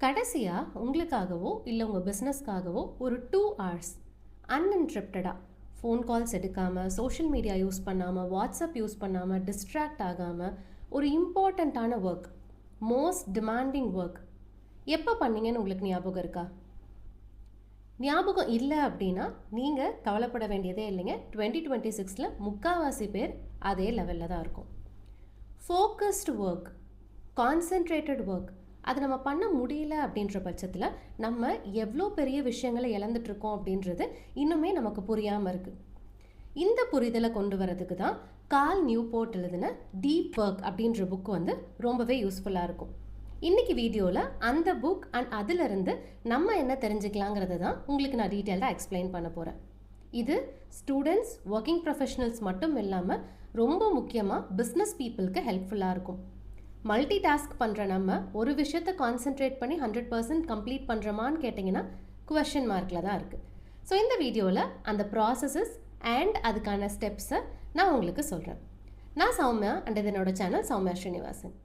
கடைசியாக உங்களுக்காகவோ இல்லை உங்கள் பிஸ்னஸ்க்காகவோ ஒரு 2 hours அன்இன்டரப்டடாக ஃபோன் கால்ஸ் எடுக்காமல், சோஷியல் மீடியா யூஸ் பண்ணாமல், வாட்ஸ்அப் யூஸ் பண்ணாமல், டிஸ்ட்ராக்ட் ஆகாமல் ஒரு இம்பார்ட்டண்ட்டான ஒர்க், மோஸ்ட் டிமாண்டிங் ஒர்க் எப்போ பண்ணீங்கன்னு உங்களுக்கு ஞாபகம் இருக்கா? ஞாபகம் இல்லை அப்படின்னா நீங்கள் கவலைப்பட வேண்டியதே இல்லைங்க. 2026 முக்கால்வாசி பேர் அதே லெவலில் தான் இருக்கும். ஃபோக்கஸ்டு ஒர்க், கான்சென்ட்ரேட்டட் ஒர்க், அது நம்ம பண்ண முடியல அப்படின்ற பட்சத்தில் நம்ம எவ்வளோ பெரிய விஷயங்களை இழந்துட்டுருக்கோம் அப்படின்றது இன்னுமே நமக்கு புரியாமல் இருக்குது. இந்த புரிதலை கொண்டு வரதுக்கு தான் கார்ல் நியூபோர்ட் எழுதின டீப் ஒர்க் அப்படின்ற புக் ரொம்பவே யூஸ்ஃபுல்லாக இருக்கும். இன்றைக்கி வீடியோவில் அந்த புக் அண்ட் அதிலிருந்து நம்ம என்ன தெரிஞ்சுக்கலாங்கிறத தான் உங்களுக்கு நான் டீட்டெயிலாக எக்ஸ்பிளைன் பண்ண போகிறேன். இது ஸ்டூடெண்ட்ஸ், ஒர்க்கிங் ப்ரொஃபஷனல்ஸ் மட்டும் இல்லாமல் ரொம்ப முக்கியமாக பிஸ்னஸ் பீப்புளுக்கு ஹெல்ப்ஃபுல்லாக இருக்கும். மல்டி டாஸ்க் பண்ணுற நம்ம ஒரு விஷயத்தை கான்சென்ட்ரேட் பண்ணி 100% கம்ப்ளீட் பண்ணுறோமான்னு கேட்டிங்கன்னா குவெஷன் மார்க்கில் தான் இருக்குது. ஸோ இந்த வீடியோவில் அந்த ப்ராசஸஸ் அண்ட் அதுக்கான ஸ்டெப்ஸை நான் உங்களுக்கு சொல்கிறேன். நான் சௌமியா அண்ட் இது என்னோட சேனல் சௌமியா ஸ்ரீனிவாசன்.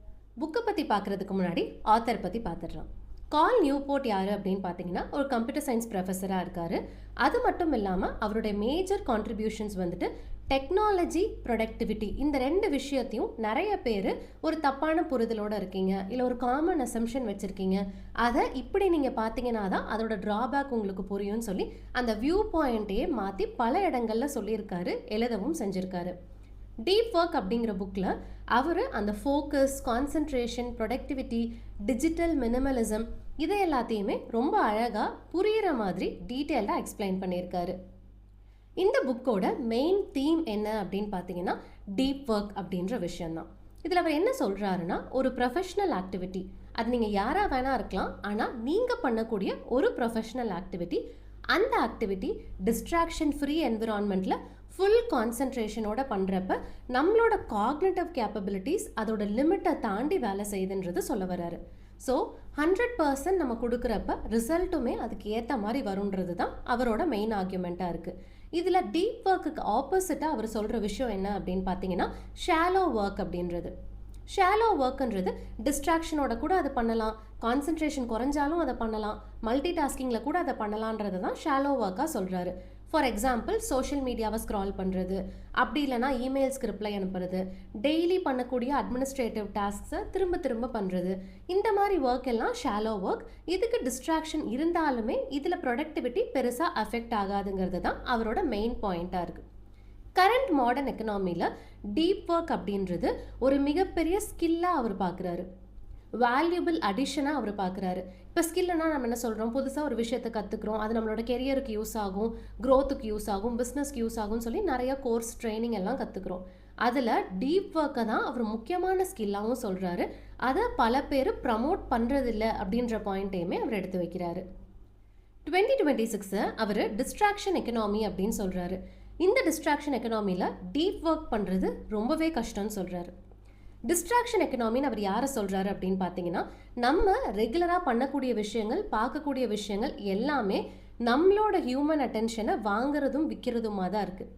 புக்கை பற்றி பார்க்குறதுக்கு முன்னாடி ஆத்தர் பற்றி பார்த்துடுறோம். கார்ல் நியூபோர்ட் யார் அப்படின்னு பார்த்தீங்கன்னா ஒரு கம்ப்யூட்டர் சயின்ஸ் ப்ரொஃபஸராக இருக்கார். அது மட்டும் இல்லாமல் அவருடைய மேஜர் கான்ட்ரிபியூஷன்ஸ் டெக்னாலஜி, ப்ரொடக்டிவிட்டி, இந்த 2 விஷயத்தையும் நிறைய பேர் ஒரு தப்பான புரிதலோடு இருக்கீங்க, இல்லை ஒரு காமன் அசம்ஷன் வச்சுருக்கீங்க. அதை இப்படி நீங்கள் பார்த்தீங்கன்னா தான் அதோட ட்ராபேக் உங்களுக்கு புரியும்னு சொல்லி அந்த வியூ பாயிண்ட்டையே மாற்றி பல இடங்களில் சொல்லியிருக்காரு, எழுதவும் செஞ்சுருக்காரு. டீப் ஒர்க் அப்படிங்கிற புக்கில் அவர் அந்த focus, concentration, productivity, digital minimalism இதை எல்லாத்தையுமே ரொம்ப அழகாக புரிகிற மாதிரி டீட்டெயில்டாக எக்ஸ்பிளைன் பண்ணியிருக்காரு. இந்த புக்கோட மெயின் தீம் என்ன அப்படின்னு பார்த்தீங்கன்னா டீப் ஒர்க் அப்படின்ற விஷயந்தான். இதில் அவர் என்ன சொல்கிறாருன்னா, ஒரு ப்ரொஃபஷ்னல் ஆக்டிவிட்டி, அது நீங்கள் யாராக வேணால் இருக்கலாம், ஆனால் நீங்கள் பண்ணக்கூடிய ஒரு ப்ரொஃபஷ்னல் ஆக்டிவிட்டி, அந்த ஆக்டிவிட்டி டிஸ்ட்ராக்ஷன் ஃப்ரீ என்விரான்மெண்ட்டில் ஃபுல் கான்சன்ட்ரேஷனோட பண்ணுறப்ப நம்மளோட காக்னிட்டிவ் கேப்பபிலிட்டிஸ் அதோட லிமிட்டை தாண்டி வேலை செய்யுதுன்றது சொல்ல வர்றாரு. ஸோ 100% நம்ம கொடுக்குறப்ப ரிசல்ட்டுமே அதுக்கு ஏற்ற மாதிரி வருன்றது தான் அவரோட மெயின் ஆர்கியூமெண்ட்டாக இருக்குது. இதில் டீப் ஒர்க்குக்கு ஆப்போசிட்டாக அவர் சொல்கிற விஷயம் என்ன அப்படின்னு பார்த்தீங்கன்னா ஷாலோ ஒர்க் அப்படின்றது. ஷாலோ ஒர்க்குன்றது டிஸ்ட்ராக்ஷனோட கூட அதை பண்ணலாம், கான்சன்ட்ரேஷன் குறைஞ்சாலும் அதை பண்ணலாம், மல்டி டாஸ்கிங்கில் கூட அதை பண்ணலான்றது தான் ஷாலோ ஒர்க்காக சொல்கிறாரு. ஃபார் எக்ஸாம்பிள், சோஷியல் மீடியாவை ஸ்க்ரால் பண்ணுறது, அப்படி இல்லைனா இமெயில்ஸ்க்கு ரிப்ளை அனுப்புறது, டெய்லி பண்ணக்கூடிய அட்மினிஸ்ட்ரேட்டிவ் டாஸ்க்ஸை திரும்ப திரும்ப பண்ணுறது, இந்த மாதிரி ஒர்க் எல்லாம் ஷாலோ ஒர்க். இதுக்கு டிஸ்ட்ராக்ஷன் இருந்தாலுமே இதில் ப்ரொடக்டிவிட்டி பெருசாக அஃபெக்ட் ஆகாதுங்கிறது தான் அவரோட மெயின் பாயிண்ட்டாக இருக்குது. கரண்ட் மாடர்ன் எக்கனாமியில் டீப் ஒர்க் அப்படின்றது ஒரு மிகப்பெரிய ஸ்கில்லாக அவர் பார்க்குறாரு, வேல்யூபிள் அடிஷனாக அவர் பார்க்குறாரு. இப்போ ஸ்கில்னா நம்ம என்ன சொல்கிறோம், புதுசாக ஒரு விஷயத்தை கற்றுக்குறோம், அது நம்மளோட கெரியருக்கு யூஸ் ஆகும், க்ரோத்துக்கு யூஸ் ஆகும், பிஸ்னஸ்க்கு யூஸ் ஆகும்னு சொல்லி நிறைய கோர்ஸ், ட்ரைனிங் எல்லாம் கற்றுக்குறோம். அதில் டீப் ஒர்க்கை தான் அவர் முக்கியமான ஸ்கில்லாகவும் சொல்கிறாரு. அதை பல பேர் ப்ரமோட் பண்ணுறதில்ல அப்படின்ற பாயிண்ட்டையுமே அவர் எடுத்து வைக்கிறாரு. 2026 அவர் டிஸ்ட்ராக்ஷன் எக்கனாமி அப்படின்னு சொல்கிறாரு. இந்த டிஸ்ட்ராக்ஷன் எக்கனாமியில் டீப் ஒர்க் பண்ணுறது ரொம்பவே கஷ்டம்னு சொல்கிறாரு. டிஸ்ட்ராக்ஷன் எக்கனாமின்னு அவர் யாரை சொல்கிறாரு அப்படின்னு பார்த்தீங்கன்னா, நம்ம ரெகுலராக பண்ணக்கூடிய விஷயங்கள், பார்க்கக்கூடிய விஷயங்கள் எல்லாமே நம்மளோட ஹியூமன் அட்டென்ஷனை வாங்குறதும் விற்கிறதுமாக தான் இருக்குது.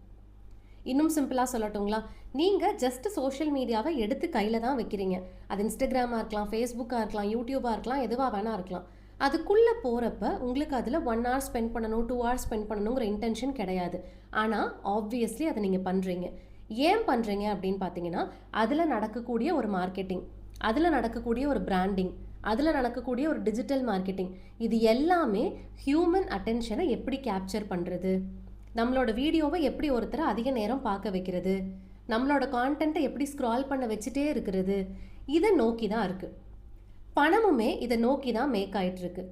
இன்னும் சிம்பிளாக சொல்லட்டுங்களா, நீங்கள் ஜஸ்ட் சோஷியல் மீடியாவை எடுத்து கையில் தான் வைக்கிறீங்க. அது இன்ஸ்டாகிராமாக இருக்கலாம், ஃபேஸ்புக்காக இருக்கலாம், யூடியூபாக இருக்கலாம், எதுவாக வேணா இருக்கலாம். அதுக்குள்ளே போகிறப்ப உங்களுக்கு அதில் 1 hour ஸ்பெண்ட் பண்ணணும், 2 hours ஸ்பெண்ட் பண்ணணுங்கிற இன்டென்ஷன் கிடையாது. ஆனால் ஆப்வியஸ்லி அதை நீங்கள் பண்ணுறீங்க. ஏன் பண்ணுறீங்க அப்படின்னு பார்த்தீங்கன்னா, அதில் நடக்கக்கூடிய ஒரு மார்க்கெட்டிங், அதில் நடக்கக்கூடிய ஒரு பிராண்டிங், அதில் நடக்கக்கூடிய ஒரு டிஜிட்டல் மார்க்கெட்டிங், இது எல்லாமே ஹியூமன் அட்டென்ஷனை எப்படி கேப்சர் பண்ணுறது, நம்மளோட வீடியோவை எப்படி ஒருத்தரை அதிக நேரம் பார்க்க வைக்கிறது, நம்மளோட கான்டென்ட்டை எப்படி ஸ்க்ரால் பண்ண வச்சுட்டே இருக்கிறது, இதை நோக்கி தான் இருக்குது. பணமுமே இதை நோக்கி தான் மேக் ஆகிட்டுருக்கு.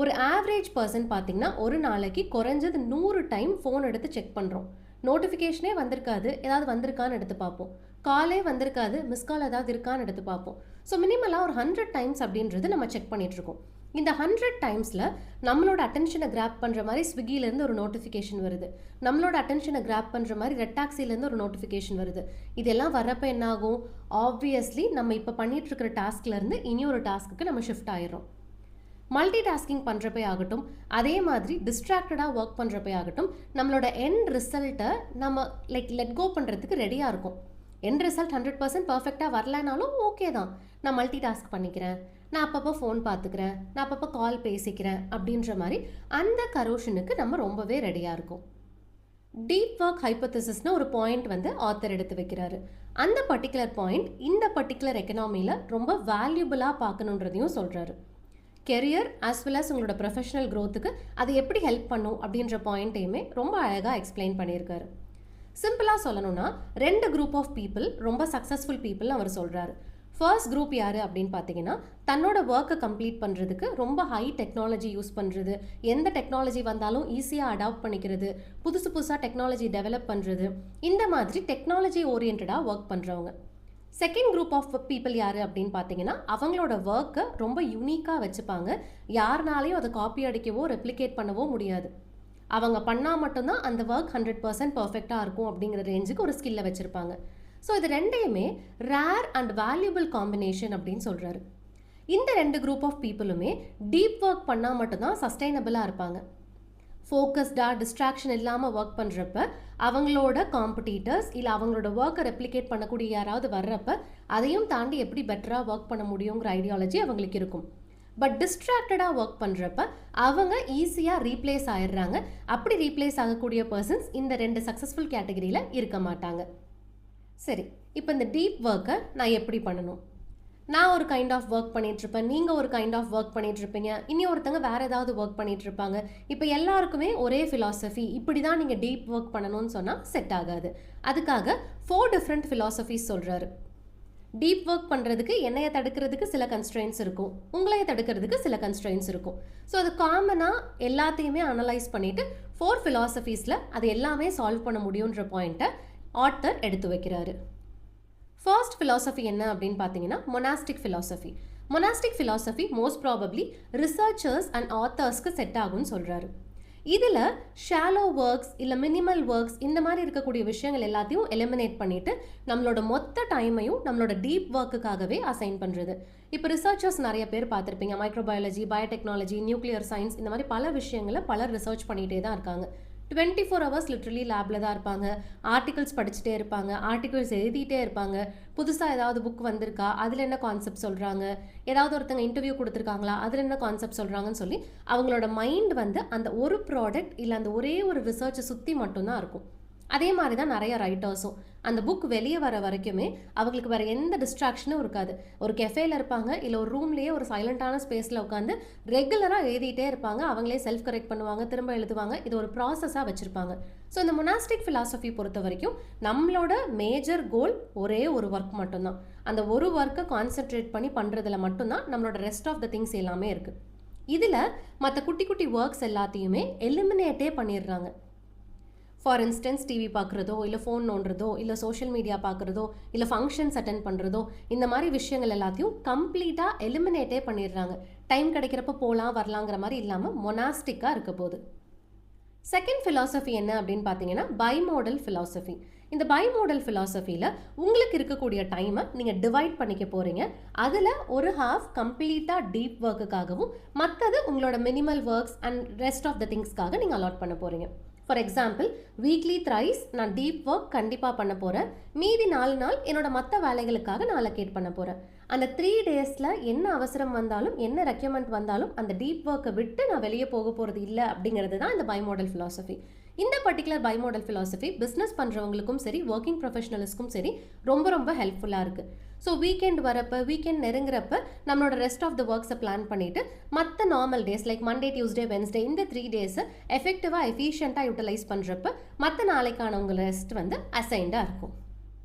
ஒரு ஆவரேஜ் பர்சன் பார்த்திங்கன்னா ஒரு நாளைக்கு குறைஞ்சது 100 டைம் ஃபோன் எடுத்து செக் பண்ணுறோம். நோட்டிஃபிகேஷனே வந்திருக்காது, ஏதாவது வந்திருக்கான்னு எடுத்து பார்ப்போம், காலே வந்திருக்காது, மிஸ் கால் ஏதாவது இருக்கான்னு எடுத்து பார்ப்போம். ஸோ மினிமலாக ஒரு 100 டைம்ஸ் அப்படின்றது நம்ம செக் பண்ணிகிட்ருக்கோம். இந்த 100 டைம்ஸில் நம்மளோட அட்டென்ஷனை கிராப் பண்ணுற மாதிரி ஸ்விக்கிலேருந்து ஒரு நோட்டிஃபிகேஷன் வருது, நம்மளோட அட்டென்ஷனை கிராப் பண்ணுற மாதிரி ரெட் டாக்ஸிலேருந்து ஒரு நோட்டிஃபிகேஷன் வருது. இதெல்லாம் வர்றப்போ என்னாகும், ஆப்வியஸ்லி நம்ம இப்போ பண்ணிகிட்ருக்கிற டாஸ்க்லேருந்து இனி ஒரு டாஸ்க்கு நம்ம ஷிஃப்ட் ஆகிடும். மல்டி டாஸ்கிங் பண்ணுறப்பே ஆகட்டும், அதே மாதிரி டிஸ்ட்ராக்டடாக ஒர்க் பண்ணுறப்பே ஆகட்டும், நம்மளோட எண்ட் ரிசல்ட்டை நம்ம லெட் கோ பண்ணுறதுக்கு ரெடியாக இருக்கும். எண்ட் ரிசல்ட் 100% பர்ஃபெக்டாக வரலனாலும் ஓகே தான், நான் மல்டி டாஸ்க் பண்ணிக்கிறேன், நான் அப்பப்போ ஃபோன் பார்த்துக்கிறேன், நான் அப்பப்போ கால் பேசிக்கிறேன் அப்படின்ற மாதிரி அந்த கரோஷனுக்கு நம்ம ரொம்பவே ரெடியாக இருக்கோம். டீப் ஒர்க் ஹைப்போதசிஸ்னு ஒரு பாயிண்ட் வந்து ஆத்தர் எடுத்து வைக்கிறாரு. அந்த பர்டிகுலர் பாயிண்ட் இந்த பர்டிகுலர் எக்கனாமியில் ரொம்ப வேல்யூபிளாக பார்க்கணுன்றதையும் சொல்கிறாரு. கெரியர் ஆஸ் வெல் அஸ் உங்களோட ப்ரொஃபஷனல் க்ரோத்துக்கு அது எப்படி ஹெல்ப் பண்ணும் அப்படின்ற பாயிண்ட்டையுமே ரொம்ப அழகாக எக்ஸ்பிளைன் பண்ணியிருக்காரு. சிம்பிளாக சொல்லணும்னா 2 குரூப் ஆஃப் பீப்புள் ரொம்ப சக்ஸஸ்ஃபுல் பீப்புள் அவர் சொல்கிறாரு. ஃபர்ஸ்ட் குரூப் யார் அப்படின்னு பார்த்தீங்கன்னா, தன்னோட ஒர்க்கை கம்ப்ளீட் பண்ணுறதுக்கு ரொம்ப ஹை டெக்னாலஜி யூஸ் பண்ணுறது, எந்த டெக்னாலஜி வந்தாலும் ஈஸியாக அடாப்ட் பண்ணிக்கிறது, புதுசாக டெக்னாலஜி டெவலப் பண்ணுறது, இந்த மாதிரி டெக்னாலஜி ஓரியன்டாக ஒர்க் பண்ணுறவங்க. செகண்ட் குரூப் ஆஃப் பீப்புள் யார் அப்படின்னு பார்த்தீங்கன்னா, அவங்களோட ஒர்க்கை ரொம்ப யூனிக்காக வச்சுப்பாங்க. யாருனாலையும் அதை காப்பி அடிக்கவோ ரெப்ளிகேட் பண்ணவோ முடியாது. அவங்க பண்ணால் மட்டும்தான் அந்த ஒர்க் 100% பர்ஃபெக்டாக இருக்கும் அப்படிங்கிற ரேஞ்சுக்கு ஒரு ஸ்கில்லை வச்சுருப்பாங்க. ஸோ இது ரெண்டையுமே ரேர் அண்ட் வேல்யூபிள் காம்பினேஷன் அப்படின்னு சொல்கிறாரு. இந்த 2 குரூப் ஆஃப் பீப்புளுமே டீப் ஒர்க் பண்ணால் மட்டும்தான் சஸ்டைனபிளாக இருப்பாங்க. ஃபோக்கஸ்டாக டிஸ்ட்ராக்ஷன் இல்லாமல் ஒர்க் பண்ணுறப்ப அவங்களோட காம்படிட்டர்ஸ் இல்லை அவங்களோட ஒர்க்கை ரெப்ளிகேட் பண்ணக்கூடிய யாராவது வர்றப்ப அதையும் தாண்டி எப்படி பெட்டராக ஒர்க் பண்ண முடியுங்கிற ஐடியாலஜி அவங்களுக்கு இருக்கும். பட் டிஸ்ட்ராக்டடாக ஒர்க் பண்ணுறப்ப அவங்க ஈஸியாக ரீப்ளேஸ் ஆயிடுறாங்க. அப்படி ரீப்ளேஸ் ஆகக்கூடிய பர்சன்ஸ் இந்த 2 சக்ஸஸ்ஃபுல் கேட்டகரியில் இருக்க மாட்டாங்க. சரி, இப்போ இந்த டீப் ஒர்க்கை நான் எப்படி பண்ணணும்? நான் ஒரு கைண்ட் ஆஃப் ஒர்க் பண்ணிகிட்ருப்பேன், நீங்கள் ஒரு கைண்ட் ஆஃப் ஒர்க் பண்ணிகிட்ருப்பீங்க, இனி ஒருத்தங்க வேறு ஏதாவது ஒர்க் பண்ணிகிட்ருப்பாங்க. இப்போ எல்லாருக்குமே ஒரே ஃபிலாசபி இப்படி தான் நீங்கள் டீப் ஒர்க் பண்ணணும்னு சொன்னால் செட் ஆகாது. அதுக்காக 4 டிஃப்ரெண்ட் ஃபிலாசபிஸ் சொல்கிறாரு. டீப் ஒர்க் பண்ணுறதுக்கு என்னையை தடுக்கிறதுக்கு சில கன்ஸ்ட்ரெயின்ஸ் இருக்கும், உங்களையை தடுக்கிறதுக்கு சில கன்ஸ்ட்ரெயின்ஸ் இருக்கும். ஸோ அது காமனாக எல்லாத்தையுமே அனலைஸ் பண்ணிவிட்டு 4 ஃபிலாசபிஸில் அது எல்லாமே சால்வ் பண்ண முடியுன்ற பாயிண்ட்டை ஆத்தர் எடுத்து வைக்கிறாரு. ஃபர்ஸ்ட் ஃபிலாசபி என்ன அப்படின்னு பார்த்தீங்கன்னா, monastic philosophy. Monastic philosophy most probably researchers and ஆத்தர்ஸ்க்கு செட் ஆகும்னு சொல்கிறாரு. இதில் ஷாலோ ஒர்க்ஸ் இல்லை மினிமல் ஒர்க்ஸ் இந்த மாதிரி இருக்கக்கூடிய விஷயங்கள் எல்லாத்தையும் எலிமினேட் பண்ணிவிட்டு நம்மளோட மொத்த டைமையும் நம்மளோட டீப் ஒர்க்குக்காகவே அசைன் பண்ணுறது. இப்போ ரிசர்ச்சர்ஸ் நிறைய பேர் பார்த்துருப்பீங்க, மைக்ரோபயாலஜி, பயோடெக்னாலஜி, நியூக்ளியர் சயின்ஸ், இந்த மாதிரி பல விஷயங்களை பலர் ரிசர்ச் பண்ணிகிட்டே தான் இருக்காங்க. 24 hours லிட்ரலி லேபில் தான் இருப்பாங்க. ஆர்டிகல்ஸ் படிச்சுட்டே இருப்பாங்க, ஆர்டிகல்ஸ் எழுதிட்டே இருப்பாங்க. புதுசாக ஏதாவது புக் வந்திருக்கா, அதில் என்ன கான்செப்ட் சொல்கிறாங்க, ஏதாவது ஒருத்தங்க இன்டர்வியூ கொடுத்துருக்காங்களா, அதில் என்ன கான்செப்ட் சொல்கிறாங்கன்னு சொல்லி அவங்களோட மைண்ட் வந்து அந்த ஒரு ப்ராடக்ட் இல்லை அந்த ஒரே ஒரு ரிசர்ச்சை சுற்றி மட்டும்தான் இருக்கும். அதே மாதிரி தான் நிறைய ரைட்டர்ஸும் அந்த புக் வெளியே வர வரைக்குமே அவங்களுக்கு வேறு எந்த டிஸ்ட்ராக்ஷனும் இருக்காது. ஒரு கெஃபேல இருப்பாங்க, இல்லை ஒரு ரூம்லேயே ஒரு சைலண்டான ஸ்பேஸில் உட்காந்து ரெகுலராக எழுதிட்டே இருப்பாங்க. அவங்களே செல்ஃப் கரெக்ட் பண்ணுவாங்க, திரும்ப எழுதுவாங்க. இது ஒரு ப்ராசஸாக வச்சுருப்பாங்க. ஸோ இந்த மொனாஸ்டிக் ஃபிலாசபி பொறுத்த வரைக்கும் நம்மளோட மேஜர் கோல் ஒரே ஒரு ஒர்க் மட்டும்தான். அந்த ஒரு ஒர்க்கை கான்சென்ட்ரேட் பண்ணி பண்ணுறதுல மட்டும்தான் நம்மளோட ரெஸ்ட் ஆஃப் த திங்ஸ் எல்லாமே இருக்குது. இதில் மற்ற குட்டி குட்டி ஒர்க்ஸ் எல்லாத்தையுமே எலிமினேட்டே பண்ணிடுறாங்க. ஃபார் இன்ஸ்டன்ஸ் டிவி பார்க்குறதோ, இல்லை ஃபோன் நோண்டுறதோ, இல்லை சோஷியல் மீடியா பார்க்குறதோ, இல்லை ஃபங்க்ஷன்ஸ் அட்டென்ட் பண்ணுறதோ, இந்த மாதிரி விஷயங்கள் எல்லாத்தையும் கம்ப்ளீட்டாக எலிமினேட்டே பண்ணிடுறாங்க. டைம் கிடைக்கிறப்ப போகலாம் வரலாங்கிற மாதிரி இல்லாமல் மொனாஸ்டிக்காக இருக்க போகுது. செகண்ட் ஃபிலாசபி என்ன அப்படின்னு பார்த்தீங்கன்னா, பைமோடல் ஃபிலாசபி. இந்த பைமோடல் ஃபிலாசபியில் உங்களுக்கு இருக்கக்கூடிய டைமை நீங்கள் டிவைட் பண்ணிக்க போகிறீங்க. அதில் ஒரு ஹாஃப் கம்ப்ளீட்டாக டீப் ஒர்க்குக்காகவும் மற்றது உங்களோட minimal works and rest of the திங்ஸ்க்காக நீங்கள் அலாட் பண்ண போகிறீங்க. ஃபார் எக்ஸாம்பிள், வீக்லி த்ரைஸ் நான் டீப் ஒர்க் கண்டிப்பாக பண்ண போகிறேன். மீதி 4 நாள் என்னோட மற்ற வேலைகளுக்காக நான் அலோகேட் பண்ண போகிறேன். அந்த 3 டேஸில் என்ன அவசரம் வந்தாலும், என்ன ரெக்யமெண்ட் வந்தாலும் அந்த டீப் ஒர்க்கை விட்டு நான் வெளியே போக போகிறது இல்லை அப்படிங்கிறது தான் இந்த பைமோடல் ஃபிலாசபி. இந்த பர்டிகுலர் பைமோடல் ஃபிலாசபி பிஸ்னஸ் பண்ணுறவங்களுக்கும் சரி, ஒர்க்கிங் ப்ரொஃபஷனல்ஸ்க்கும் சரி ரொம்ப ரொம்ப ஹெல்ப்ஃபுல்லாக இருக்குது. ஸோ வீக்கெண்ட் வரப்போ, வீக்கெண்ட் நெருங்குறப்ப நம்மளோட ரெஸ்ட் ஆஃப் த ஒர்க்ஸை பிளான் பண்ணிவிட்டு மற்ற normal days like Monday, Tuesday, Wednesday இந்த 3 டேஸை எஃபெக்டிவாக எஃபிஷியண்ட்டாக யூட்டிலைஸ் பண்ணுறப்ப மற்ற நாளைக்கான உங்கள் ரெஸ்ட் வந்து அசைன்டாக இருக்கும்.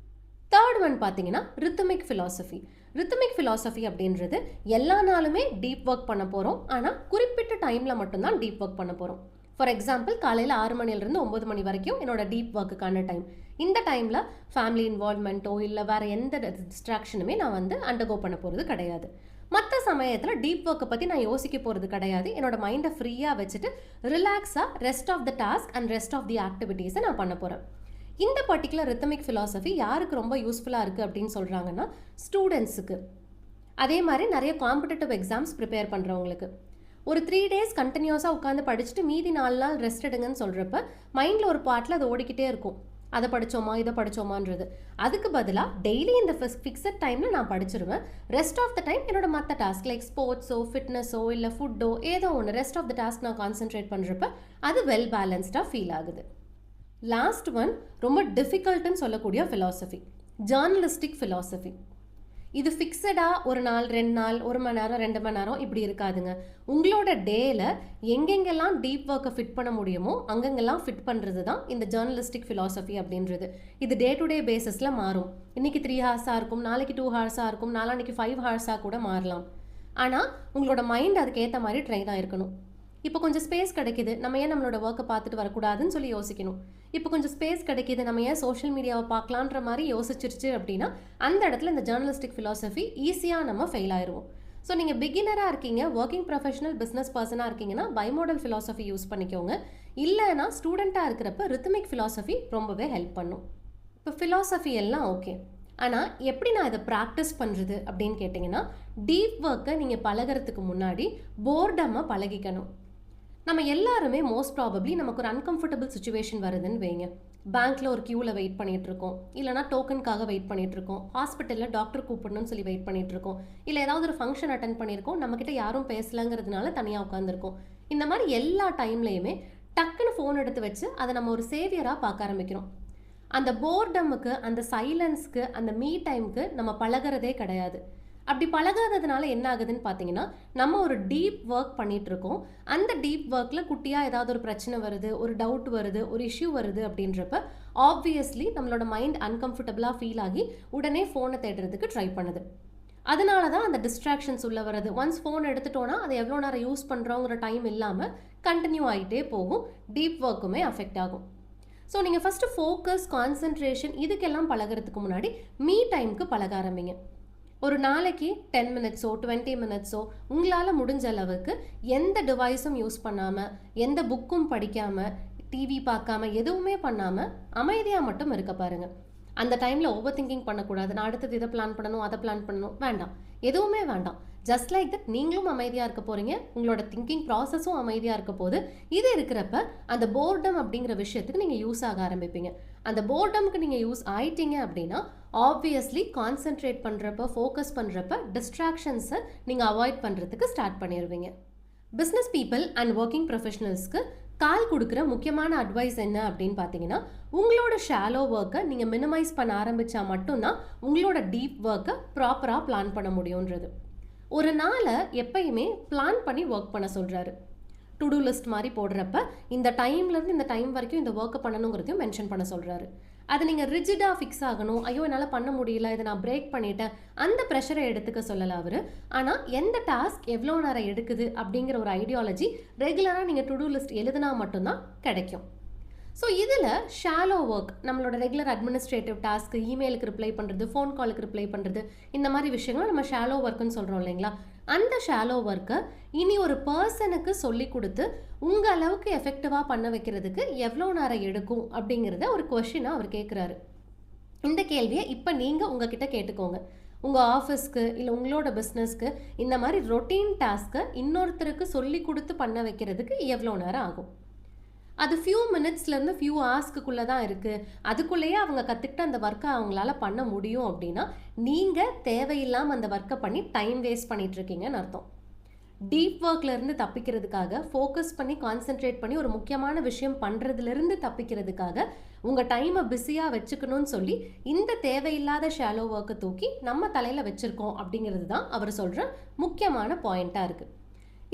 தேர்ட் ஒன் பார்த்தீங்கன்னா ரித்தமிக் ஃபிலாசபி. ரித்தமிக் ஃபிலாசபி அப்படின்றது எல்லா நாளுமே டீப் ஒர்க் பண்ண போகிறோம், ஆனால் குறிப்பிட்ட டைமில் மட்டும்தான் டீப் ஒர்க் பண்ண போகிறோம். ஃபார் எக்ஸாம்பிள், காலையில் 6 மணிலேருந்து 9 மணி வரைக்கும் என்னோட டீப் ஒர்க்குக்கான டைம். இந்த டைமில் ஃபேமிலி இன்வால்வ்மெண்ட்டோ இல்லை வேறு எந்த டிஸ்ட்ராக்ஷனுமே நான் வந்து அண்டர்கோ பண்ண போகிறது கிடையாது. மற்ற சமயத்தில் டீப் ஒர்க்கை பற்றி நான் யோசிக்க போகிறது கிடையாது. என்னோடய மைண்டை ஃப்ரீயாக வச்சுட்டு ரிலாக்ஸாக rest of the task and rest of the ஆக்டிவிட்டீஸை நான் பண்ண போகிறேன். இந்த பர்டிகுலர் ரித்தமிக் ஃபிலாசபி யாருக்கு ரொம்ப யூஸ்ஃபுல்லாக இருக்குது அப்படின்னு சொல்கிறாங்கன்னா, ஸ்டூடெண்ட்ஸுக்கு. அதே மாதிரி நிறைய காம்படிட்டிவ் எக்ஸாம்ஸ் ப்ரிப்பேர் பண்ணுறவங்களுக்கு. ஒரு 3 டேஸ் கண்டினியூஸாக உட்காந்து படிச்சுட்டு மீதி 4 நாள் ரெஸ்ட் எடுங்கன்னு சொல்கிறப்ப மைண்டில் ஒரு பாட்டில் அது ஓடிக்கிட்டே இருக்கும். அதை படித்தோமா இதை படித்தோமான்றது. அதுக்கு பதிலாக டெய்லி இந்த ஃபிக்ஸட் டைமில் நான் படிச்சிருவேன். ரெஸ்ட் ஆஃப் த டைம் என்னோட மற்ற டாஸ்க் லைக் ஸ்போர்ட்ஸோ ஃபிட்னஸோ இல்லை ஃபுட்டோ ஏதோ ஒன்று ரெஸ்ட் ஆஃப் த டாஸ்க் நான் கான்சென்ட்ரேட் பண்ணுறப்ப அது வெல் பேலன்ஸ்டாக ஃபீல் ஆகுது. லாஸ்ட் ஒன் ரொம்ப டிஃபிகல்ட்டுன்னு சொல்லக்கூடிய ஃபிலாசபி, ஜேர்னலிஸ்டிக் ஃபிலாசபி. இது ஃபிக்ஸடாக ஒரு நாள் 2 நாள் 1 மணி நேரம் 2 மணி நேரம் இப்படி இருக்காதுங்க. உங்களோட டேயில் எங்கெங்கெல்லாம் டீப் ஒர்க்கை ஃபிட் பண்ண முடியுமோ அங்கெங்கெல்லாம் ஃபிட் பண்ணுறது தான் இந்த ஜேர்னலிஸ்டிக் ஃபிலாசபி அப்படின்றது. இது டே டு டே பேசிஸில் மாறும். இன்றைக்கி 3 ஹார்ஸாக இருக்கும், நாளைக்கு 2 ஹார்ஸாக இருக்கும், நாளான்னைக்கு 5 ஹார்ஸாக கூட மாறலாம். ஆனால் உங்களோட மைண்ட் அதுக்கேற்ற மாதிரி ட்ரெயின் ஆகிருக்கணும். இப்போ கொஞ்சம் ஸ்பேஸ் கிடைக்கிது, நம்ம ஏன் நம்மளோட ஒர்க்கை பார்த்துட்டு வரக்கூடாதுன்னு சொல்லி யோசிக்கணும். இப்போ கொஞ்சம் ஸ்பேஸ் கிடைக்கிது, நம்ம ஏன் சோஷியல் மீடியாவை பார்க்கலான்ற மாதிரி யோசிச்சிருச்சு அப்படின்னா அந்த இடத்துல இந்த ஜேர்னலிஸ்டிக் ஃபிலாசபி ஈஸியாக நம்ம ஃபெயில் ஆயிடுவோம். ஸோ நீங்கள் பிகினராக இருக்கீங்க, ஒர்க்கிங் ப்ரொஃபஷனல் பிஸ்னஸ் பர்சனாக இருக்கீங்கன்னா பைமோடல் ஃபிலாசபி யூஸ் பண்ணிக்கோங்க. இல்லைன்னா ஸ்டூடெண்ட்டாக இருக்கிறப்ப ரித்மிக் ஃபிலாசபி ரொம்பவே ஹெல்ப் பண்ணும். இப்போ ஃபிலாசபி எல்லாம் ஓகே, ஆனால் எப்படி நான் இதை ப்ராக்டிஸ் பண்ணுறது அப்படின்னு கேட்டிங்கன்னா டீப் ஒர்க்கை நீங்கள் பழகிறதுக்கு முன்னாடி போர்டம்மை பழகிக்கணும். நம்ம எல்லாருமே மோஸ்ட் ப்ராபப்ளி நமக்கு ஒரு அன்கம்ஃபர்டபுள் சுச்சுவேஷன் வருதுன்னு வைங்க. பேங்க்கில் ஒரு க்யூவில் வெயிட் பண்ணிகிட்ருக்கோம், இல்லைனா டோக்கனுக்காக வெயிட் பண்ணிகிட்ருக்கோம், ஹாஸ்பிட்டலில் டாக்டர் கூப்பிடணும்னு சொல்லி வெயிட் பண்ணிகிட்ருக்கோம், இல்லை ஏதாவது ஒரு ஃபங்க்ஷன் அட்டன் பண்ணியிருக்கோம், நம்மக்கிட்ட யாரும் பேசலைங்கிறதுனால தனியாக உட்காந்துருக்கோம். இந்த மாதிரி எல்லா டைம்லையுமே டக்குன்னு ஃபோன் எடுத்து வச்சு அதை நம்ம ஒரு சேவியராக பார்க்க ஆரம்பிக்கிறோம். அந்த போர்டமுக்கு, அந்த சைலன்ஸ்க்கு, அந்த மீ டைமுக்கு நம்ம பழகிறதே கிடையாது. அப்படி பழகாததுனால என்ன ஆகுதுன்னு பார்த்தீங்கன்னா நம்ம ஒரு டீப் ஒர்க் பண்ணிட்டு இருக்கோம். அந்த டீப் ஒர்க்கில் குட்டியாக ஏதாவது ஒரு பிரச்சனை வருது, ஒரு டவுட் வருது, ஒரு இஷ்யூ வருது அப்படின்றப்ப ஆப்வியஸ்லி நம்மளோட மைண்ட் அன்கம்ஃபர்டபுளாக ஃபீல் ஆகி உடனே ஃபோனை தேடுறதுக்கு ட்ரை பண்ணுது. அதனால தான் அந்த டிஸ்ட்ராக்ஷன்ஸ் உள்ள வருது. ஒன்ஸ் ஃபோன் எடுத்துட்டோன்னா அதை எவ்வளோ நேரம் யூஸ் பண்ணுறோங்கிற டைம் இல்லாமல் கண்டினியூ ஆகிட்டே போகும், டீப் ஒர்க்குமே அஃபெக்ட் ஆகும். ஸோ நீங்கள் ஃபஸ்ட்டு ஃபோக்கஸ், கான்சன்ட்ரேஷன் இதுக்கெல்லாம் பழகிறதுக்கு முன்னாடி மீ டைமுக்கு பழக ஆரம்பிங்க. ஒரு நாளைக்கு 10 மினிட்ஸோ 20 மினிட்ஸோ உங்களால் முடிஞ்ச அளவுக்கு எந்த டிவைஸும் யூஸ் பண்ணாமல், எந்த புக்கும் படிக்காமல், டிவி பார்க்காம, எதுவுமே பண்ணாமல் அமைதியாக மட்டும் இருக்க பாருங்கள். அந்த டைமில் ஓவர் திங்கிங் பண்ணக்கூடாது. நான் அடுத்தது இதை பிளான் பண்ணணும், அதை பிளான் பண்ணணும், வேண்டாம், எதுவுமே வேண்டாம். ஜஸ்ட் லைக் தட் நீங்களும் அமைதியாக இருக்க போகிறீங்க, உங்களோட திங்கிங் ப்ராசஸும் அமைதியாக இருக்க போது. இது இருக்கிறப்ப அந்த போர்டம் அப்படிங்கிற விஷயத்துக்கு நீங்கள் யூஸ் ஆக ஆரம்பிப்பீங்க. அந்த போர்டமுக்கு நீங்கள் யூஸ் ஆயிட்டீங்க அப்படின்னா ஆப்வியஸ்லி கான்சென்ட்ரேட் பண்ணுறப்ப, ஃபோக்கஸ் பண்ணுறப்ப டிஸ்ட்ராக்ஷன்ஸை நீங்கள் அவாய்ட் பண்ணுறதுக்கு ஸ்டார்ட் பண்ணிடுவீங்க. பிஸ்னஸ் பீப்புள் அண்ட் ஒர்க்கிங் ப்ரொஃபஷனல்ஸ்க்கு கால் கொடுக்குற முக்கியமான அட்வைஸ் என்ன அப்படின்னு பார்த்தீங்கன்னா உங்களோட ஷாலோ ஒர்க்கை நீங்கள் மினிமைஸ் பண்ண ஆரம்பித்தா மட்டும்தான் உங்களோட டீப் ஒர்க்கை ப்ராப்பராக பிளான் பண்ண முடியுன்றது. ஒரு நாளை எப்பயுமே பிளான் பண்ணி ஒர்க் பண்ண சொல்கிறாரு. டு டூ லிஸ்ட் மாதிரி போடுறப்ப இந்த டைம்லேருந்து இந்த டைம் வரைக்கும் இந்த ஒர்க்கை பண்ணணுங்கிறதையும் மென்ஷன் பண்ண சொல்கிறாரு. அது நீங்கள் ரிஜிடாக ஃபிக்ஸ் ஆகணும், ஐயோ என்னால் பண்ண முடியல, இதை நான் பிரேக் பண்ணிட்டேன், அந்த ப்ரெஷரை எடுத்துக்க சொல்லலை அவர். ஆனால் எந்த டாஸ்க் எவ்வளோ நேரம் எடுக்குது அப்படிங்கிற ஒரு ஐடியாலஜி ரெகுலராக நீங்கள் டு டூ லிஸ்ட் எழுதுனா மட்டும்தான் கிடைக்கும். ஸோ இதில் ஷாலோ ஒர்க், நம்மளோட ரெகுலர் அட்மினிஸ்ட்ரேட்டிவ் டாஸ்க்கு, இமெயிலுக்கு ரிப்ளை பண்ணுறது, ஃபோன் காலுக்கு ரிப்ளை பண்ணுறது, இந்த மாதிரி விஷயங்களை நம்ம ஷாலோ ஒர்க்குன்னு சொல்கிறோம் இல்லைங்களா. அந்த ஷாலோ ஒர்க்கை இனி ஒரு பர்சனுக்கு சொல்லி கொடுத்து உங்கள் அளவுக்கு எஃபெக்டிவாக பண்ண வைக்கிறதுக்கு எவ்வளோ நேரம் எடுக்கும் அப்படிங்கிறத ஒரு கொஷினாக அவர் கேட்குறாரு. இந்த கேள்வியை இப்போ நீங்கள் உங்ககிட்ட கேட்டுக்கோங்க. உங்கள் ஆஃபீஸ்க்கு இல்லை உங்களோட பிஸ்னஸ்க்கு இந்த மாதிரி ரொட்டீன் டாஸ்க்கை இன்னொருத்தருக்கு சொல்லி கொடுத்து பண்ண வைக்கிறதுக்கு எவ்வளோ நேரம் ஆகும்? அது ஃபியூ மினிட்ஸ்லேருந்து ஃபியூ ஹார்ஸ்க்குள்ளே தான் இருக்குது. அதுக்குள்ளேயே அவங்க கற்றுக்கிட்ட அந்த ஒர்க்கை அவங்களால பண்ண முடியும் அப்படின்னா நீங்கள் தேவையில்லாமல் அந்த ஒர்க்கை பண்ணி டைம் வேஸ்ட் பண்ணிகிட்ருக்கீங்கன்னு அர்த்தம். டீப் ஒர்க்லேருந்து தப்பிக்கிறதுக்காக, ஃபோக்கஸ் பண்ணி கான்சென்ட்ரேட் பண்ணி ஒரு முக்கியமான விஷயம் பண்ணுறதுலேருந்து தப்பிக்கிறதுக்காக உங்கள் டைமை பிஸியாக வச்சுக்கணும்னு சொல்லி இந்த தேவையில்லாத ஷாலோ ஒர்க்கை தூக்கி நம்ம தலையில் வச்சுருக்கோம் அப்படிங்கிறது தான் அவர் சொல்கிற முக்கியமான பாயிண்ட்டாக இருக்குது.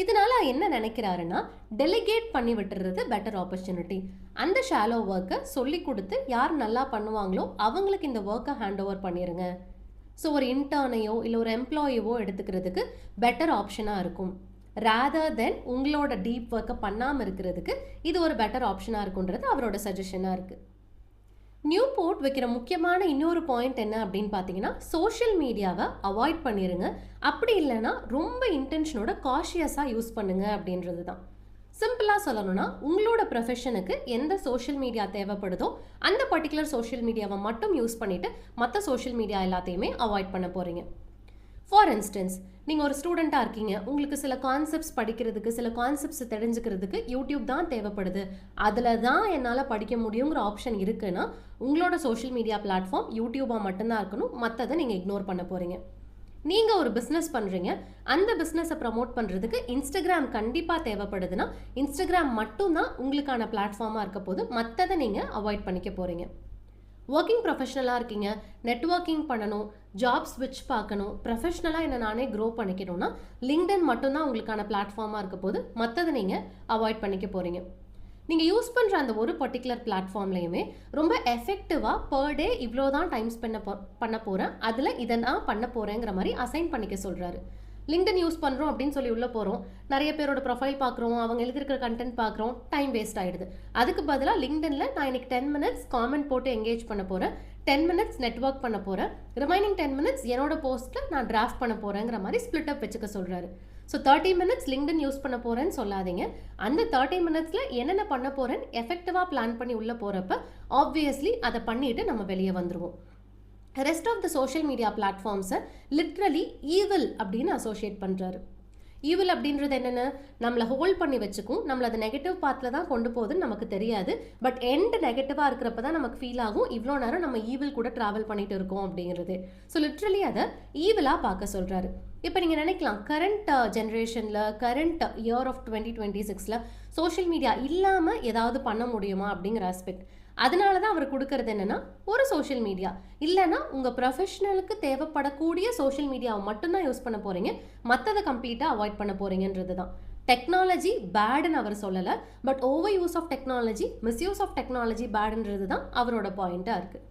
இதனால என்ன நினைக்கிறாருன்னா டெலிகேட் பண்ணி விட்டுறது பெட்டர் ஆப்பர்ச்சுனிட்டி. அந்த ஷாலோ ஒர்க்கை சொல்லி கொடுத்து யார் நல்லா பண்ணுவாங்களோ அவங்களுக்கு இந்த ஒர்க்கை ஹேண்ட் ஓவர் பண்ணிடுங்க. ஸோ ஒரு இன்டர்னையோ இல்லை ஒரு எம்ப்ளாயியோ எடுத்துக்கிறதுக்கு பெட்டர் ஆப்ஷனாக இருக்கும். ரேதர் தென் உங்களோட டீப் ஒர்க்கை பண்ணாமல் இருக்கிறதுக்கு இது ஒரு பெட்டர் ஆப்ஷனாக இருக்குன்றது அவரோட சஜஷனாக இருக்குது. நியூபோர்ட் வைக்கிற முக்கியமான இன்னொரு பாயிண்ட் என்ன அப்படின்னு பார்த்தீங்கன்னா சோஷியல் மீடியாவை அவாய்ட் பண்ணிடுங்க. அப்படி இல்லைன்னா ரொம்ப இன்டென்ஷனோட காஷியஸாக யூஸ் பண்ணுங்க அப்படின்றது தான். சிம்பிளாக சொல்லணும்னா உங்களோட ப்ரொஃபஷனுக்கு எந்த சோஷியல் மீடியா தேவைப்படுதோ அந்த பர்டிகுலர் சோஷியல் மீடியாவை மட்டும் யூஸ் பண்ணிவிட்டு மற்ற சோஷியல் மீடியா எல்லாத்தையுமே அவாய்ட் பண்ண போகிறீங்க. ஃபார் இன்ஸ்டன்ஸ், நீங்கள் ஒரு ஸ்டூடெண்ட்டாக இருக்கீங்க, உங்களுக்கு சில கான்செப்ட்ஸ் படிக்கிறதுக்கு, சில கான்செப்ட்ஸ் தெரிஞ்சுக்கிறதுக்கு யூடியூப் தான் தேவைப்படுது, அதில் தான் என்னால் படிக்க முடியுங்கிற ஆப்ஷன் இருக்குன்னா உங்களோட சோஷியல் மீடியா பிளாட்ஃபார்ம் யூடியூபாக மட்டும்தான் இருக்கணும், மற்றதை நீங்கள் இக்னோர் பண்ண போகிறீங்க. நீங்கள் ஒரு பிஸ்னஸ் பண்ணுறீங்க, அந்த பிஸ்னஸை ப்ரமோட் பண்ணுறதுக்கு இன்ஸ்டாகிராம் கண்டிப்பாக தேவைப்படுதுன்னா இன்ஸ்டாகிராம் மட்டும்தான் உங்களுக்கான பிளாட்ஃபார்மாக இருக்க போது, மற்றதை நீங்கள் அவாய்ட் பண்ணிக்க போகிறீங்க. ஒர்க்கிங் ப்ரொஃபஷனலாக இருக்கீங்க, நெட்வொர்க்கிங் பண்ணணும், ஜாப் ஸ்விட்ச் பார்க்கணும், ப்ரொஃபஷ்னலாக என்ன நானே க்ரோ பண்ணிக்கணும்னா லிங்க்டின் மட்டும்தான் உங்களுக்கான பிளாட்ஃபார்மாக இருக்க போது, மற்றதை நீங்கள் அவாய்ட் பண்ணிக்க போகிறீங்க. நீங்கள் யூஸ் பண்ணுற அந்த ஒரு பர்டிகுலர் பிளாட்ஃபார்ம்லையுமே ரொம்ப எஃபெக்டிவாக பர் டே இவ்வளோ தான் டைம் ஸ்பெண்ட் பண்ண போகிறேன், அதில் இதை நான் பண்ண போகிறேங்கிற மாதிரி அசைன் பண்ணிக்க சொல்கிறாரு. லிங்க்டின் யூஸ் பண்ணுறோம் அப்படின்னு சொல்லி உள்ளே போகிறோம், நிறைய பேரோட ப்ரொஃபைல் பார்க்குறோம், அவங்க எழுதிருக்கிற கண்டென்ட் பார்க்குறோம், டைம் வேஸ்ட் ஆகிடுது. அதுக்கு பதிலாக லிங்க்டின்ல நான் இன்னைக்கு 10 மினிட்ஸ் காமெண்ட் போட்டு எங்கேஜ் பண்ண போகிறேன், 10 மினிட்ஸ் நெட்வொர்க் பண்ண போகிறேன், ரிமைனிங் 10 மினிட்ஸ் என்னோட போஸ்ட்டில் நான் டிராஃப்ட் பண்ண போகிறேங்கிற மாதிரி ஸ்பிளிட் அப் வச்சுக்க சொல்கிறாரு. ஸோ 30 மினிட்ஸ் லிங்க்டின் யூஸ் பண்ண போகிறேன்னு சொல்லாதீங்க, அந்த 30 மினிட்ஸில் என்னென்ன பண்ண போகிறேன்னு எஃபெக்டிவாக பிளான் பண்ணி உள்ளே போகிறப்ப ஆப்வியஸ்லி அதை பண்ணிவிட்டு நம்ம வெளியே வந்துடுவோம். Rest of the social media பிளாட்ஃபார்ம்ஸை லிட்ரலி ஈவில் அப்படின்னு அசோசியேட் பண்ணுறாரு. ஈவில் அப்படின்றது என்னென்னு, நம்மளை ஹோல்ட் பண்ணி வச்சுக்கும், நம்மளை அது நெகட்டிவ் பாத்தில் தான் கொண்டு போகுதுன்னு நமக்கு தெரியாது, பட் எண்ட் நெகட்டிவாக இருக்கிறப்ப தான் நமக்கு ஃபீல் ஆகும் இவ்வளோ நேரம் நம்ம ஈவில் கூட ட்ராவல் பண்ணிட்டு இருக்கோம் அப்படிங்கிறது. ஸோ லிட்ரலி அதை ஈவிலாக பார்க்க சொல்கிறாரு. இப்போ நீங்கள் நினைக்கலாம், கரண்ட் ஜென்ரேஷனில், current year of 2026 social media இல்லாமல் ஏதாவது பண்ண முடியுமா அப்படிங்கிற ஆஸ்பெக்ட். அதனால தான் அவர் கொடுக்கறது என்னென்னா, ஒரு சோஷியல் மீடியா இல்லைன்னா உங்கள் ப்ரொஃபஷனலுக்கு தேவைப்படக்கூடிய சோஷியல் மீடியாவை மட்டும்தான் யூஸ் பண்ண போகிறீங்க, மற்றதை கம்ப்ளீட்டாக அவாய்ட் பண்ண போகிறீங்கன்றது தான். டெக்னாலஜி பேடுன்னு அவர் சொல்லலை, but overuse of technology, misuse of technology பேடுன்றது தான் அவரோட பாயிண்ட்டாக இருக்குது.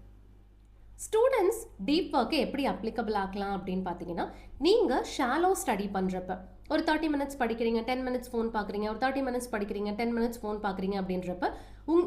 ஸ்டூடெண்ட்ஸ் டீப் ஒர்க்கை எப்படி அப்ளிகபிள் ஆக்கலாம் அப்படின்னு பார்த்தீங்கன்னா, நீங்கள் ஷாலோ ஸ்டடி பண்ணுறப்ப ஒரு 30 மினிட்ஸ் படிக்கிறீங்க, 10 மினிட்ஸ் ஃபோன் பார்க்குறீங்க, ஒரு 30 மினிட்ஸ் படிக்கிறீங்க, 10 மினிட்ஸ் ஃபோன் பார்க்குறீங்க அப்படின்றப்ப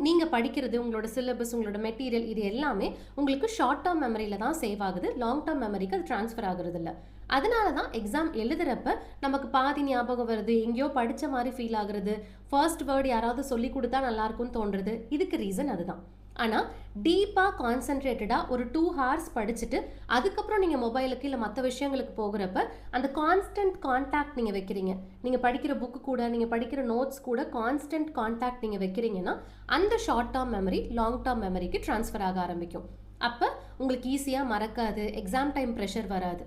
நீங்கள் படிக்கிறது, உங்களோட சிலபஸ், உங்களோட மெட்டீரியல், இது எல்லாமே உங்களுக்கு ஷார்ட் டேர்ம் மெமரியில் தான் சேவ் ஆகுது, லாங் டேர்ம் மெமரிக்கு அது ட்ரான்ஸ்ஃபர் ஆகுறது இல்லை. அதனால தான் எக்ஸாம் எழுதுறப்ப நமக்கு பாதி ஞாபகம் வருது, எங்கேயோ படித்த மாதிரி ஃபீல் ஆகுறது, ஃபர்ஸ்ட் வேர்டு யாராவது சொல்லி கொடுத்தா நல்லாயிருக்கும்னு தோன்றுறது, இதுக்கு ரீசன் அதுதான். ஆனால் டீப்பாக கான்சென்ட்ரேட்டடாக ஒரு 2 ஹார்ஸ் படிச்சுட்டு அதுக்கப்புறம் நீங்கள் மொபைலுக்கு இல்லை மற்ற விஷயங்களுக்கு போகிறப்ப அந்த கான்ஸ்டன்ட் கான்டாக்ட் நீங்கள் வைக்கிறீங்க, நீங்கள் படிக்கிற புக்கு கூட, நீங்கள் படிக்கிற நோட்ஸ் கூட கான்ஸ்டன்ட் கான்டாக்ட் நீங்கள் வைக்கிறீங்கன்னா அந்த short term memory long term மெமரிக்கு ட்ரான்ஸ்ஃபர் ஆக ஆரம்பிக்கும். அப்போ உங்களுக்கு ஈஸியாக மறக்காது, எக்ஸாம் டைம் ப்ரெஷர் வராது.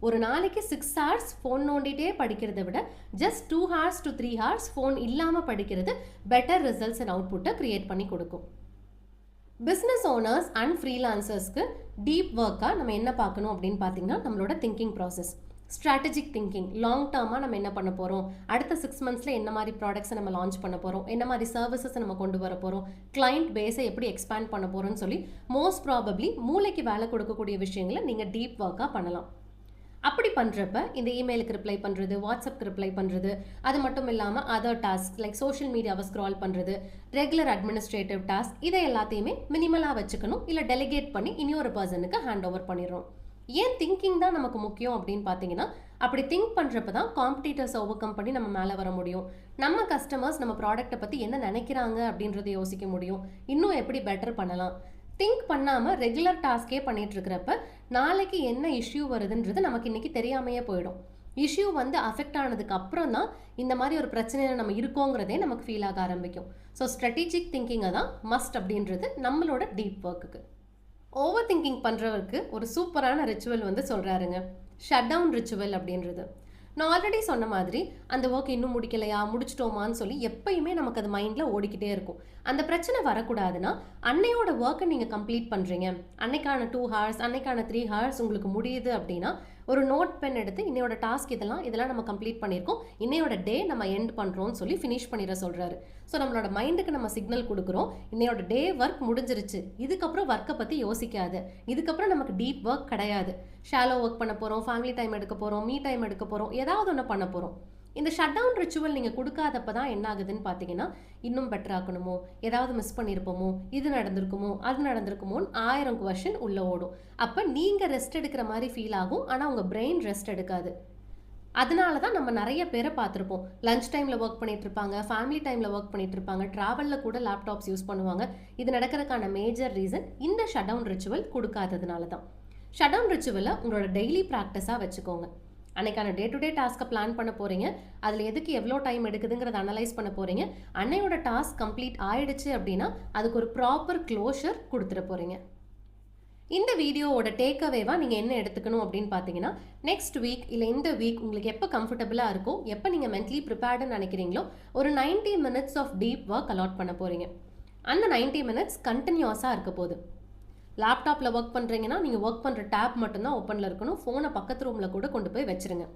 ஒரு நாளைக்கு 6 ஹார்ஸ் ஃபோன் நோண்டிகிட்டே படிக்கிறத விட just 2 hours to 3 hours phone இல்லாமல் படிக்கிறது பெட்டர் ரிசல்ட்ஸ் அண்ட் அவுட்புட்டை க்ரியேட் பண்ணி கொடுக்கும். பிஸ்னஸ் ஓனர்ஸ் அண்ட் ஃப்ரீலான்சர்ஸ்க்கு டீப் ஒர்க்காக நம்ம என்ன பார்க்கணும் அப்படின்னு பார்த்தீங்கன்னா, நம்மளோட thinking process, strategic thinking, long டேர்மாக நம்ம என்ன பண்ண போகிறோம், அடுத்த 6 மந்த்ஸில் என்ன மாதிரி ப்ராடக்ட்ஸை நம்ம லான்ச் பண்ண போகிறோம், என்ன மாதிரி சர்வீசஸை நம்ம கொண்டு வர போகிறோம், கிளைண்ட் பேஸை எப்படி எக்ஸ்பேண்ட் பண்ண போகிறோம்னு சொல்லி மோஸ்ட் ப்ராபப்ளி மூளைக்கு வேலை கொடுக்கக்கூடிய விஷயங்களை நீங்கள் டீப் ஒர்க்காக பண்ணலாம். அப்படி பண்ணுறப்ப இந்த இமெயிலுக்கு ரிப்ளை பண்ணுறது, வாட்ஸ்அப்க்கு ரிப்ளை பண்ணுறது, அது மட்டும் இல்லாமல் அதர் டாஸ்க் லைக் சோஷியல் மீடியாவை ஸ்க்ரால் பண்ணுறது, ரெகுலர் அட்மினிஸ்ட்ரேட்டிவ் டாஸ்க், இதை எல்லாத்தையுமே மினிமலாக வச்சுக்கணும், இல்லை டெலிகேட் பண்ணி இன்னொரு பர்சனுக்கு ஹேண்ட் ஓவர் பண்ணிடுறோம். ஏன் திங்கிங் தான் நமக்கு முக்கியம் அப்படின்னு பார்த்தீங்கன்னா, அப்படி திங்க் பண்ணுறப்ப தான் காம்படிட்டர்ஸை ஓவர் கம் பண்ணி நம்ம மேலே வர முடியும், நம்ம கஸ்டமர்ஸ் நம்ம ப்ராடக்ட்டை பற்றி என்ன நினைக்கிறாங்க அப்படின்றத யோசிக்க முடியும், இன்னும் எப்படி பெட்டர் பண்ணலாம். திங்க் பண்ணாமல் ரெகுலர் டாஸ்கே பண்ணிட்டு இருக்கிறப்ப நாளைக்கு என்ன இஷ்யூ வருதுன்றது நமக்கு இன்றைக்கி தெரியாமையே போயிடும். இஷ்யூ வந்து அஃபெக்ட் ஆனதுக்கு அப்புறம் தான் இந்த மாதிரி ஒரு பிரச்சனையில் நம்ம இருக்கோங்கிறதே நமக்கு ஃபீல் ஆக ஆரம்பிக்கும். ஸோ ஸ்ட்ராட்டஜிக் திங்கிங்கை தான் மஸ்ட் அப்படின்றது நம்மளோட டீப் ஒர்க்குக்கு. ஓவர் திங்கிங் பண்ணுறவருக்கு ஒரு சூப்பரான ரிச்சுவல் வந்து சொல்கிறாருங்க, ஷட் டவுன் ரிச்சுவல் அப்படின்றது. நான் ஆல்ரெடி சொன்ன மாதிரி அந்த ஒர்க் இன்னும் முடிக்கலையா, முடிச்சிட்டோமான்னு சொல்லி எப்பயுமே நமக்கு அது மைண்டில் ஓடிக்கிட்டே இருக்கும். அந்த பிரச்சனை வரக்கூடாதுன்னா அன்னையோட ஒர்க்கை நீங்கள் கம்ப்ளீட் பண்ணுறீங்க, அன்னைக்கான 2 ஹார்ஸ், அன்னைக்கான 3 ஹார்ஸ் உங்களுக்கு முடியுது அப்படின்னா ஒரு நோட் பென் எடுத்து இன்னையோட டாஸ்க் இதெல்லாம் நம்ம கம்ப்ளீட் பண்ணியிருக்கோம், இன்னையோட டே நம்ம எண்ட் பண்ணுறோம்னு சொல்லி ஃபினிஷ் பண்ணிட சொல்கிறாரு. ஸோ நம்மளோட மைண்டுக்கு நம்ம சிக்னல் கொடுக்குறோம், இன்னையோட டே ஒர்க் முடிஞ்சிருச்சு, இதுக்கப்புறம் ஒர்க்கை பற்றி யோசிக்காது, இதுக்கப்புறம் நமக்கு டீப் ஒர்க் கிடையாது, ஷாலோ ஒர்க் பண்ண போகிறோம், ஃபேமிலி டைம் எடுக்க போகிறோம், மீ டைம் எடுக்க போகிறோம், ஏதாவது ஒன்று பண்ண போகிறோம். இந்த ஷட் டவுன் ரிச்சுவல் நீங்கள் கொடுக்காதப்ப தான் என்ன ஆகுதுன்னு பார்த்தீங்கன்னா, இன்னும் பெட்டர் ஆக்கணுமோ, ஏதாவது மிஸ் பண்ணியிருப்போமோ, இது நடந்திருக்குமோ, அது நடந்திருக்குமோன்னு 1000 கொஷின் உள்ளே ஓடும். அப்போ நீங்கள் ரெஸ்ட் எடுக்கிற மாதிரி ஃபீல் ஆகும், ஆனால் உங்கள் பிரெயின் ரெஸ்ட் எடுக்காது. அதனால தான் நம்ம நிறைய பேரை பார்த்துருப்போம், லஞ்ச் டைமில் ஒர்க் பண்ணிட்டு இருப்பாங்க, ஃபேமிலி டைமில் ஒர்க் பண்ணிட்டு இருப்பாங்க, ட்ராவலில் கூட லேப்டாப்ஸ் யூஸ் பண்ணுவாங்க. இது நடக்கிறதுக்கான மேஜர் ரீசன் இந்த ஷட் டவுன் ரிச்சுவல் கொடுக்காததுனால தான். ஷட் டவுன் ரிச்சுவலை உங்களோட டெய்லி ப்ராக்டிஸாக வச்சுக்கோங்க. அன்னைக்கான டே டு டே டாஸ்க்கை பிளான் பண்ண போகிறீங்க. அதில் எதுக்கு எவ்வளோ டைம் எடுக்குதுங்கிறத அனலைஸ் பண்ண போகிறீங்க. அன்னையோட டாஸ்க் கம்ப்ளீட் ஆயிடுச்சு அப்படின்னா அதுக்கு ஒரு ப்ராப்பர் க்ளோஷர் கொடுத்துட போகிறீங்க. இந்த வீடியோவோட டேக்அவேவாக நீங்கள் என்ன எடுத்துக்கணும் அப்படின்னு பார்த்தீங்கன்னா, நெக்ஸ்ட் வீக் இல்லை இந்த வீக் உங்களுக்கு எப்போ கம்ஃபர்டபுளாக இருக்கோ, எப்போ நீங்கள் மென்டலி ப்ரிப்பேர்டுன்னு நினைக்கிறீங்களோ, ஒரு 90 minutes of deep work allot பண்ண போகிறீங்க. அந்த 90 மினிட்ஸ் கண்டினியூஸாக இருக்க போகுது. லேப்டாப்பில் ஒர்க் பண்ணுறீங்கன்னா நீங்கள் ஒர்க் பண்ணுற டேப் மட்டும்தான் ஓப்பனில் இருக்கணும். ஃபோனை பக்கத்து ரூமில் கூட கொண்டு போய் வச்சுருங்க.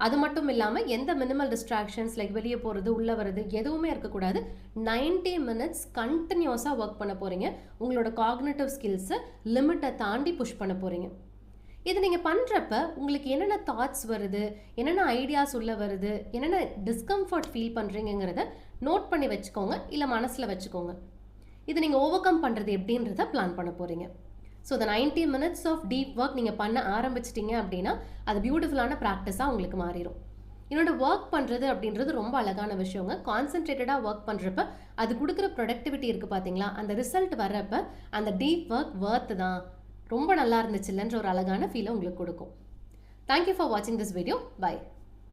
அது மட்டும் இல்லாமல் எந்த மினிமல் டிஸ்ட்ராக்ஷன்ஸ் லைக் வெளியே போகிறது உள்ளே வர்றது எதுவுமே இருக்கக்கூடாது. 90 மினிட்ஸ் கண்டினியூஸாக ஒர்க் பண்ண போகிறீங்க. உங்களோட காக்னிட்டிவ் ஸ்கில்ஸை லிமிட்டை தாண்டி புஷ் பண்ண போகிறீங்க. இது நீங்கள் பண்ணுறப்ப உங்களுக்கு என்னென்ன தாட்ஸ் வருது, என்னென்ன ஐடியாஸ் உள்ள வருது, என்னென்ன டிஸ்கம்ஃபர்ட் ஃபீல் பண்ணுறீங்கிறத நோட் பண்ணி வச்சுக்கோங்க, இல்லை மனசில் வச்சுக்கோங்க. இது நீங்கள் ஓவர் கம் பண்ணுறது எப்படின்றத பிளான் பண்ண போகிறீங்க. ஸோ இந்த 90 மினிட்ஸ் ஆஃப் டீப் ஒர்க் நீங்கள் பண்ண ஆரம்பிச்சிட்டிங்க அப்படின்னா அது பியூட்டிஃபுல்லான ப்ராக்டிஸாக உங்களுக்கு மாறிடும். என்னோட ஒர்க் பண்ணுறது அப்படின்றது ரொம்ப அழகான விஷயங்க. கான்சென்ட்ரேட்டடாக ஒர்க் பண்ணுறப்ப அது கொடுக்குற ப்ரொடக்டிவிட்டி இருக்குது பார்த்தீங்களா, அந்த ரிசல்ட் வர்றப்ப அந்த டீப் ஒர்க் ஒர்த்து தான், ரொம்ப நல்லா இருந்துச்சு இல்லைன்ற ஒரு அழகான ஃபீலை உங்களுக்கு கொடுக்கும். தேங்க்யூ ஃபார் வாட்சிங் திஸ் வீடியோ. பை.